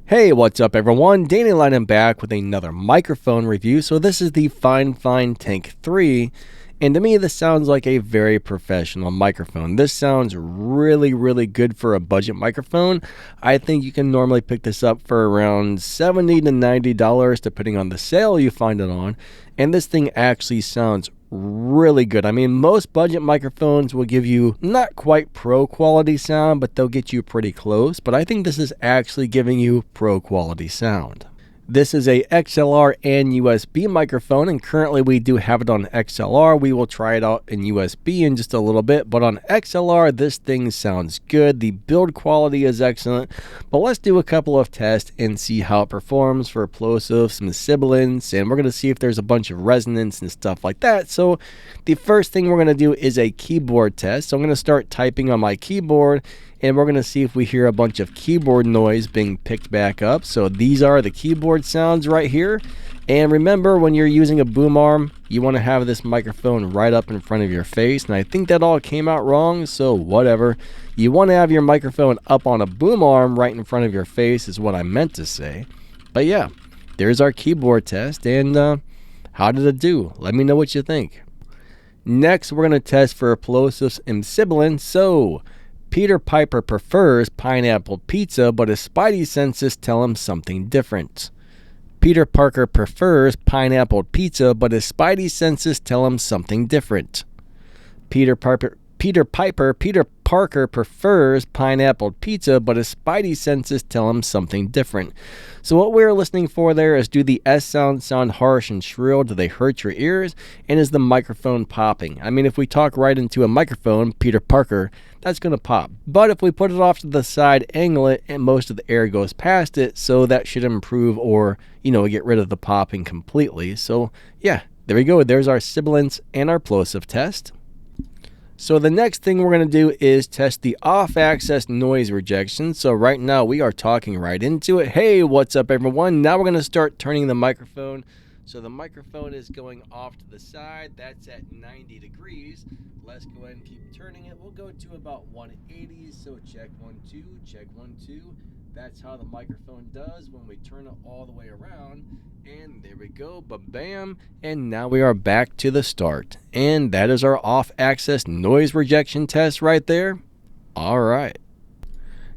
Hey, what's up everyone? Danny Lighten back with another microphone review. So this is the Fifine Tank 3, and to me this sounds like a very professional microphone. This sounds really good for a budget microphone. I think you can normally pick this up for around $70 to $90 depending on the sale you find it on, and this thing actually sounds really good. I mean, most budget microphones will give you not quite pro quality sound, but they'll get you pretty close. But I think this is actually giving you pro quality sound. This is a XLR and USB microphone, and currently we do have it on XLR. We will try it out in USB in just a little bit, but on XLR, this thing sounds good. The build quality is excellent, but let's do a couple of tests and see how it performs for plosives, some sibilance, and we're going to see if there's a bunch of resonance and stuff like that. So the first thing we're going to do is a keyboard test. So I'm going to start typing on my keyboard, and we're going to see if we hear a bunch of keyboard noise being picked back up. So these are the keyboard sounds right here. And remember, when you're using a boom arm, you want to have this microphone right up in front of your face. And I think that all came out wrong, so whatever. You want to have your microphone up on a boom arm right in front of your face is what I meant to say. But yeah, there's our keyboard test. And how did it do? Let me know what you think. Next, we're going to test for plosives and sibilance. So Peter Piper prefers pineapple pizza, but his spidey senses tell him something different. Peter Parker prefers pineapple pizza, but his spidey senses tell him something different. Peter Parker prefers pineapple pizza, but his spidey senses tell him something different. So what we're listening for there is, do the S sounds sound harsh and shrill? Do they hurt your ears? And is the microphone popping? I mean, if we talk right into a microphone, Peter Parker, that's going to pop. But if we put it off to the side, angle it, and most of the air goes past it, so that should improve or, get rid of the popping completely. So yeah, there we go. There's our sibilance and our plosive test. So the next thing we're going to do is test the off-axis noise rejection. So right now we are talking right into it. Hey, what's up everyone? Now we're going to start turning the microphone. So the microphone is going off to the side. That's at 90 degrees. Let's go ahead and keep turning it. We'll go to about 180. So check 1, 2, check 1, 2. That's how the microphone does when we turn it all the way around. And there we go, ba-bam. And now we are back to the start. And that is our off-axis noise rejection test right there. All right.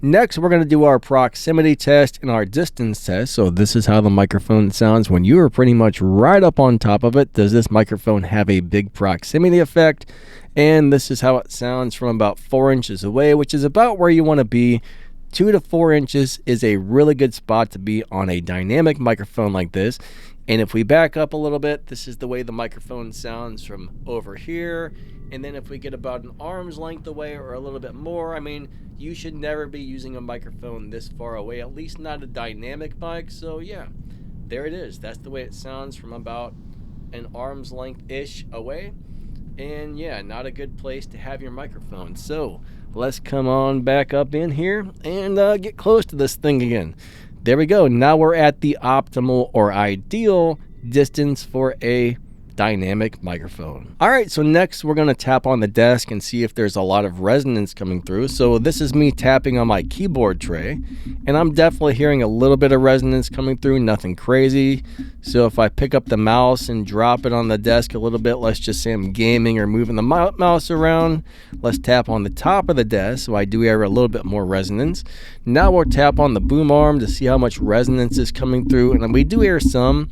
Next, we're going to do our proximity test and our distance test. So this is how the microphone sounds when you are pretty much right up on top of it. Does this microphone have a big proximity effect? And this is how it sounds from about 4 inches away, which is about where you want to be. 2 to 4 inches is a really good spot to be on a dynamic microphone like this. And if we back up a little bit, this is the way the microphone sounds from over here. And then if we get about an arm's length away or a little bit more, I mean, you should never be using a microphone this far away, at least not a dynamic mic. So yeah, there it is. That's the way it sounds from about an arm's length-ish away. And yeah, not a good place to have your microphone. So let's come on back up in here and get close to this thing again. There we go. Now we're at the optimal or ideal distance for a dynamic microphone. All right, so next we're going to tap on the desk and see if there's a lot of resonance coming through. So this is me tapping on my keyboard tray, and I'm definitely hearing a little bit of resonance coming through, nothing crazy. So if I pick up the mouse and drop it on the desk a little bit, let's just say I'm gaming or moving the mouse around, let's tap on the top of the desk so I do hear a little bit more resonance. Now we'll tap on the boom arm to see how much resonance is coming through, and we do hear some.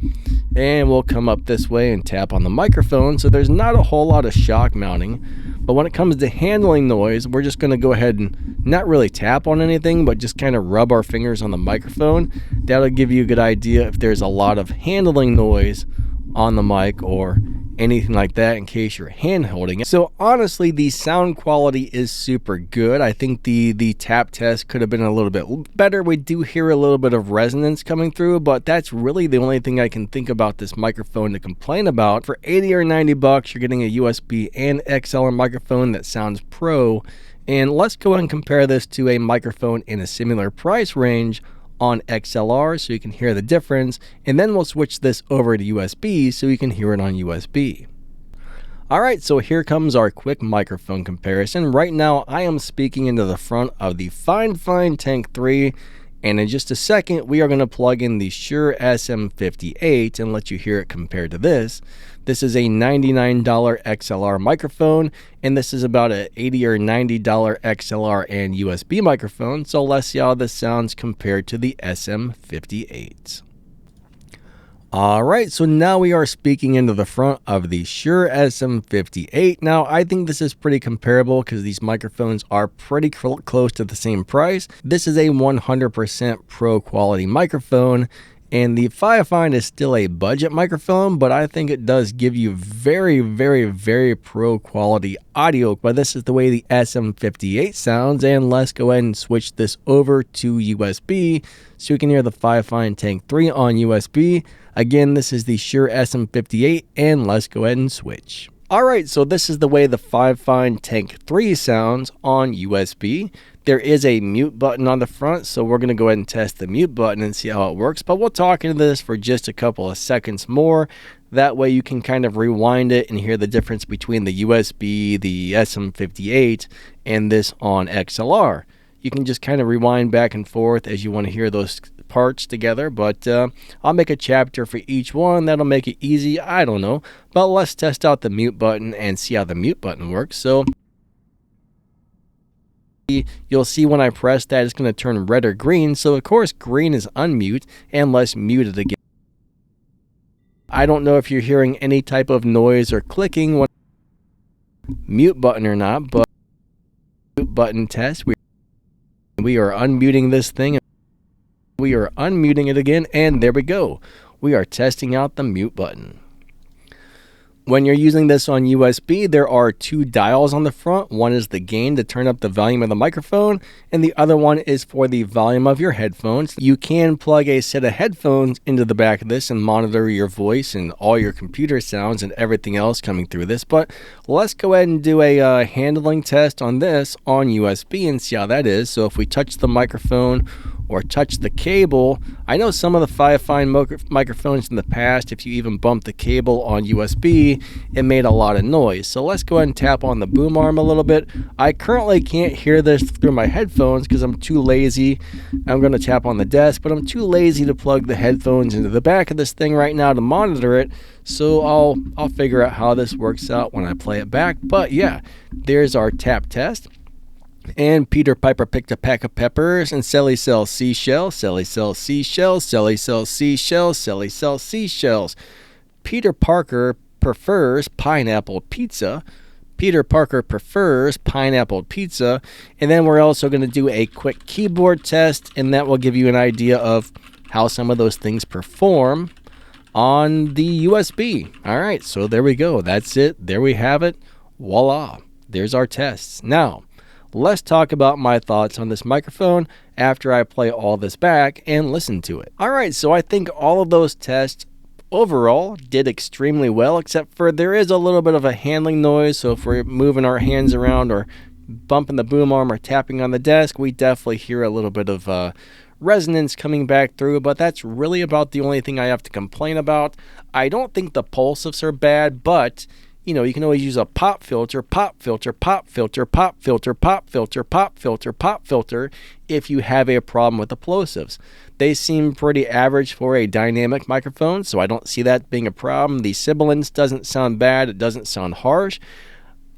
And we'll come up this way and tap on the microphone, so there's not a whole lot of shock mounting. But when it comes to handling noise, we're just going to go ahead and not really tap on anything, but just kind of rub our fingers on the microphone. That'll give you a good idea if there's a lot of handling noise on the mic or anything like that in case you're hand holding it. So honestly, the sound quality is super good. I think the tap test could have been a little bit better. We do hear a little bit of resonance coming through, but that's really the only thing I can think about this microphone to complain about. For 80 or 90 bucks, you're getting a USB and XLR microphone that sounds pro. And let's go ahead and compare this to a microphone in a similar price range on XLR so you can hear the difference, and then we'll switch this over to USB so you can hear it on USB. Alright, so here comes our quick microphone comparison. Right now I am speaking into the front of the Fifine Tank 3, And in just a second, we are going to plug in the Shure SM58 and let you hear it compared to this. This is a $99 XLR microphone, and this is about an $80 or $90 XLR and USB microphone. So let's see how this sounds compared to the SM58. Alright, so now we are speaking into the front of the Shure SM58. Now, I think this is pretty comparable because these microphones are pretty close to the same price. This is a 100% pro quality microphone, and the Fifine is still a budget microphone, but I think it does give you very, very, very pro quality audio. But this is the way the SM58 sounds, and let's go ahead and switch this over to USB so you can hear the Fifine Tank 3 on USB. Again, this is the Shure SM58, and let's go ahead and switch. Alright, so this is the way the Fifine Tank 3 sounds on USB. There is a mute button on the front, so we're going to go ahead and test the mute button and see how it works. But we'll talk into this for just a couple of seconds more. That way you can kind of rewind it and hear the difference between the USB, the SM58, and this on XLR. You can just kind of rewind back and forth as you want to hear those parts together, but I'll make a chapter for each one. That'll make it easy. I don't know, but let's test out the mute button and see how the mute button works. So you'll see when I press that, it's going to turn red or green. So of course green is unmute, and let's mute it again. I don't know if you're hearing any type of noise or clicking when mute button or not, but mute button test. We are unmuting this thing. We are unmuting it again, and there we go. We are testing out the mute button. When you're using this on USB, there are two dials on the front. One is the gain to turn up the volume of the microphone, and the other one is for the volume of your headphones. You can plug a set of headphones into the back of this and monitor your voice and all your computer sounds and everything else coming through this. But let's go ahead and do a handling test on this on USB and see how that is. So if we touch the microphone or touch the cable, I know some of the Fifine microphones in the past, if you even bumped the cable on USB, it made a lot of noise. So let's go ahead and tap on the boom arm a little bit. I currently can't hear this through my headphones because I'm too lazy. I'm going to tap on the desk, but I'm too lazy to plug the headphones into the back of this thing right now to monitor it. So I'll figure out how this works out when I play it back. But yeah, there's our tap test. And Peter Piper picked a pack of peppers, and Sally sells seashells. Sally sells seashells. Sally sells seashells. Sally sells seashells. Peter Parker prefers pineapple pizza. Peter Parker prefers pineapple pizza. And then we're also going to do a quick keyboard test, and that will give you an idea of how some of those things perform on the USB. All right, so there we go. That's it. There we have it. Voila. There's our tests. Now, let's talk about my thoughts on this microphone after I play all this back and listen to it. Alright, so I think all of those tests overall did extremely well, except for there is a little bit of a handling noise. So if we're moving our hands around or bumping the boom arm or tapping on the desk, we definitely hear a little bit of resonance coming back through, but that's really about the only thing I have to complain about. I don't think the pulses are bad, but you know, you can always use a pop filter, pop filter, pop filter, pop filter, pop filter, pop filter, pop filter if you have a problem with the plosives. They seem pretty average for a dynamic microphone, so I don't see that being a problem. The sibilance doesn't sound bad. It doesn't sound harsh.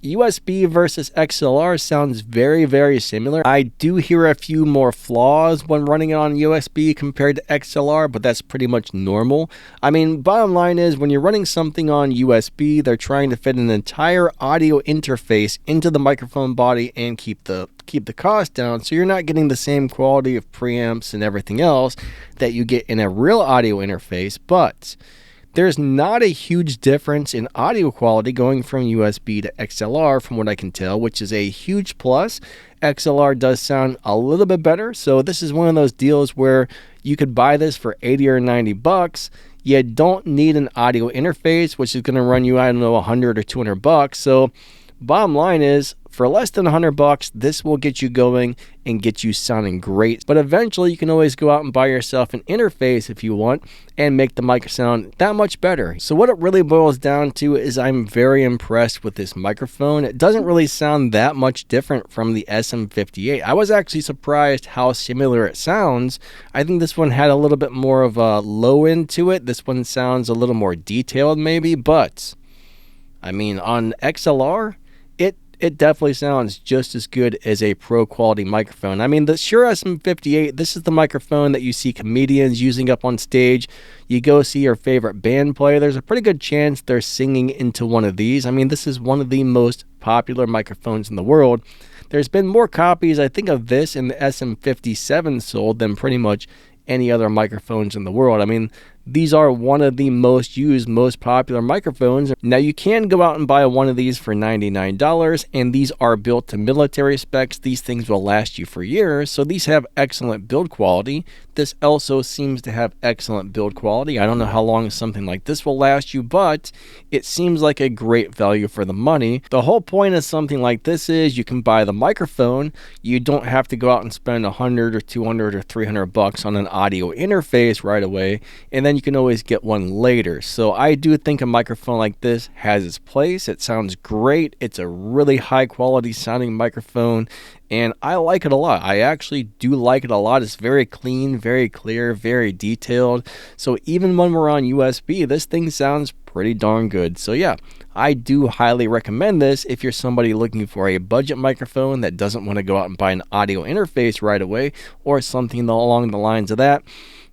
USB versus XLR sounds very, very similar. I do hear a few more flaws when running it on USB compared to XLR, but that's pretty much normal. I mean, bottom line is when you're running something on USB, they're trying to fit an entire audio interface into the microphone body and keep the cost down, so you're not getting the same quality of preamps and everything else that you get in a real audio interface. But there's not a huge difference in audio quality going from USB to XLR from what I can tell, which is a huge plus. XLR does sound a little bit better, so this is one of those deals where you could buy this for 80 or 90 bucks. You don't need an audio interface, which is going to run you, I don't know, 100 or 200 bucks. So Bottom line is, for less than $100, this will get you going and get you sounding great. But eventually, you can always go out and buy yourself an interface if you want and make the mic sound that much better. So what it really boils down to is I'm very impressed with this microphone. It doesn't really sound that much different from the SM58. I was actually surprised how similar it sounds. I think this one had a little bit more of a low end to it. This one sounds a little more detailed maybe, but I mean, on XLR, it definitely sounds just as good as a pro quality microphone. I mean, the Shure SM58, this is the microphone that you see comedians using up on stage. You go see your favorite band play, there's a pretty good chance they're singing into one of these. I mean, this is one of the most popular microphones in the world. There's been more copies, I think, of this in the SM57 sold than pretty much any other microphones in the world. I mean, these are one of the most used, most popular microphones. Now, you can go out and buy one of these for $99, and these are built to military specs. These things will last you for years, so these have excellent build quality. This also seems to have excellent build quality. I don't know how long something like this will last you, but it seems like a great value for the money. The whole point of something like this is you can buy the microphone. You don't have to go out and spend $100 or $200 or $300 on an audio interface right away, and then you can always get one later. So I do think a microphone like this has its place. It sounds great. It's a really high quality sounding microphone, and I like it a lot. I actually do like it a lot. It's very clean, very clear, very detailed. So even when we're on USB, this thing sounds pretty darn good. So yeah, I do highly recommend this if you're somebody looking for a budget microphone that doesn't want to go out and buy an audio interface right away or something along the lines of that.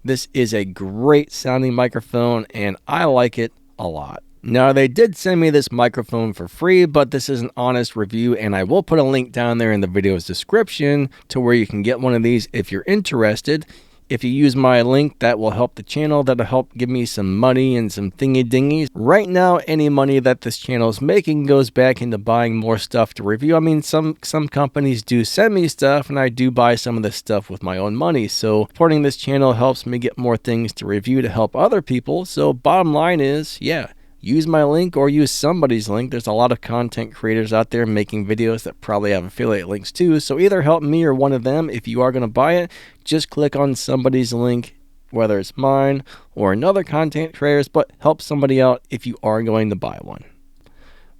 This is a great sounding microphone, and I like it a lot. Now, they did send me this microphone for free, but this is an honest review, and I will put a link down there in the video's description to where you can get one of these if you're interested. If you use my link, that will help the channel. That'll help give me some money and some thingy-dingies. Right now, any money that this channel is making goes back into buying more stuff to review. I mean, some companies do send me stuff, and I do buy some of this stuff with my own money. So supporting this channel helps me get more things to review to help other people. So bottom line is, yeah, use my link or use somebody's link. There's a lot of content creators out there making videos that probably have affiliate links too. So either help me or one of them. If you are going to buy it, just click on somebody's link, whether it's mine or another content creators, but help somebody out if you are going to buy one.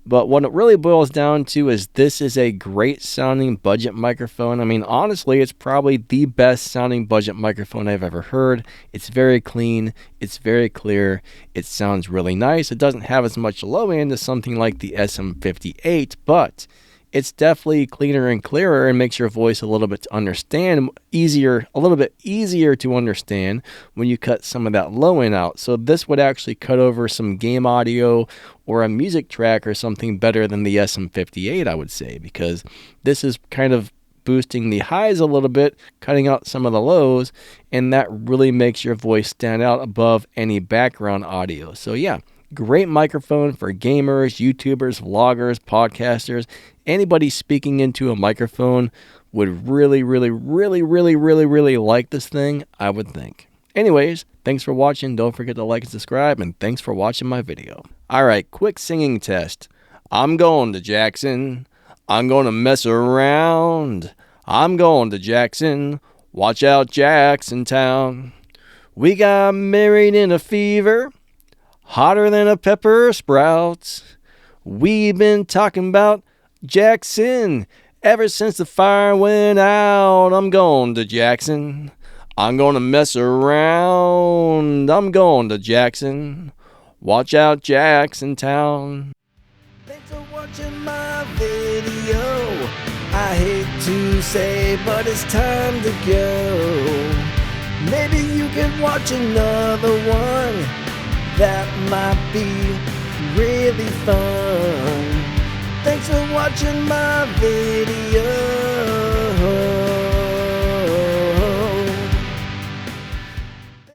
But what it really boils down to is this is a great sounding budget microphone. I mean, honestly, it's probably the best sounding budget microphone I've ever heard. It's very clean. It's very clear. It sounds really nice. It doesn't have as much low end as something like the SM58, but it's definitely cleaner and clearer and makes your voice a little bit to understand easier, a little bit easier to understand when you cut some of that low end out. So this would actually cut over some game audio or a music track or something better than the SM58, I would say, because this is kind of boosting the highs a little bit, cutting out some of the lows, and that really makes your voice stand out above any background audio. So yeah, great microphone for gamers, YouTubers, vloggers, podcasters. Anybody speaking into a microphone would really like this thing, I would think. Anyways, thanks for watching. Don't forget to like and subscribe, and thanks for watching my video. Alright, quick singing test. I'm going to Jackson. I'm going to mess around. I'm going to Jackson. Watch out, Jackson Town. We got married in a fever, hotter than a pepper sprouts. We've been talking about Jackson ever since the fire went out. I'm going to Jackson. I'm going to mess around. I'm going to Jackson. Watch out, Jackson Town. Thanks for watching my video. I hate to say, but it's time to go. Maybe you can watch another one. That might be really fun. Thanks for watching my video.